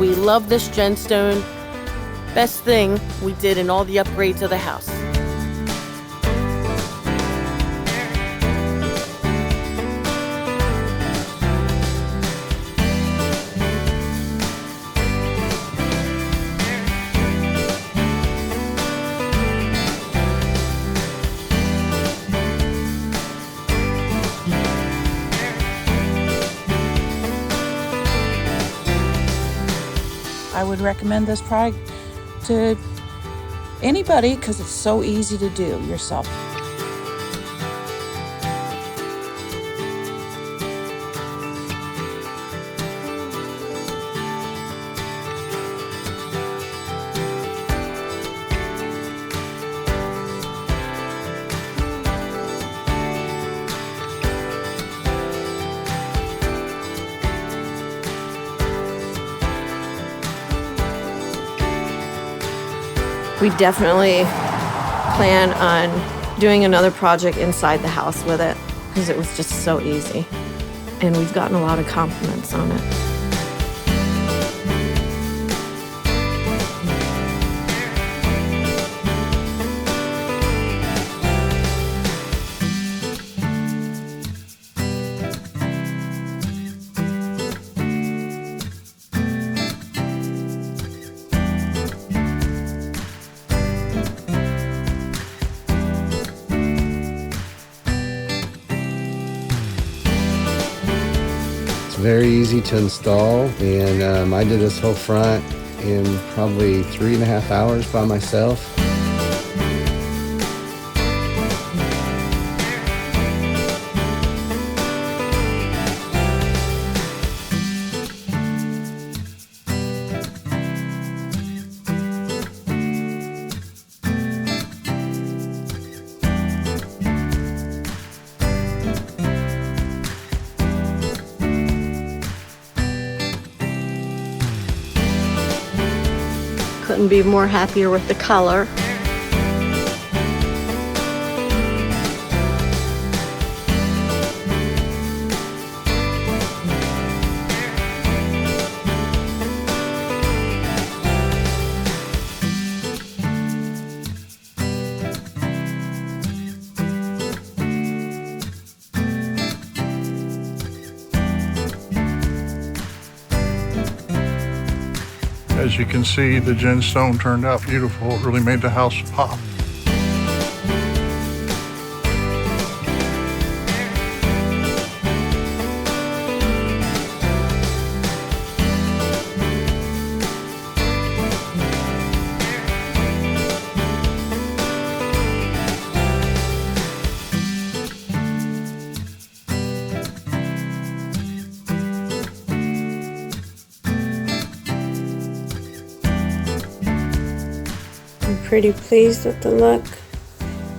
We love this GenStone. Best thing we did in all the upgrades of the house. I would recommend this product to anybody because it's so easy to do yourself. We definitely plan on doing another project inside the house with it because it was just so easy. And we've gotten a lot of compliments on it. Very easy to install, and I did this whole front in probably 3.5 hours by myself. Couldn't be more happier with the color. As you can see, the GenStone turned out beautiful. It really made the house pop. Pretty pleased with the look.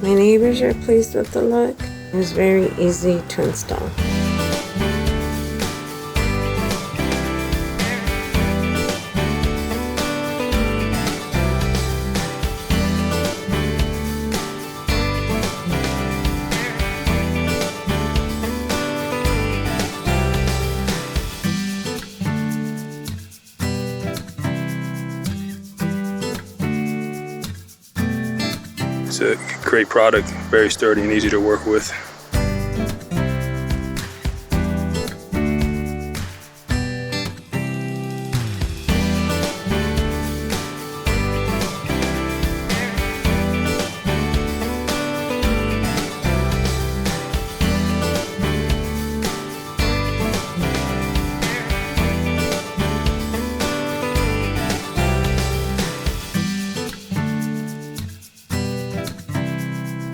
My neighbors are pleased with the look. It was very easy to install. It's a great product, very sturdy and easy to work with.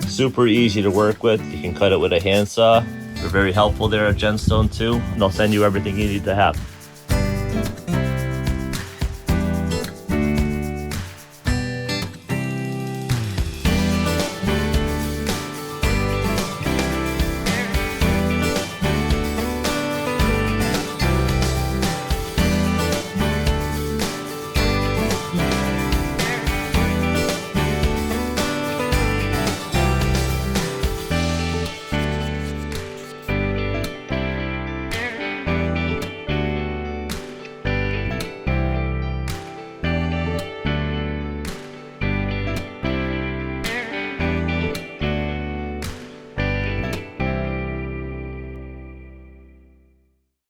Super easy to work with. You can cut it with a handsaw. They're very helpful there at GenStone too, and they'll send you everything you need to have.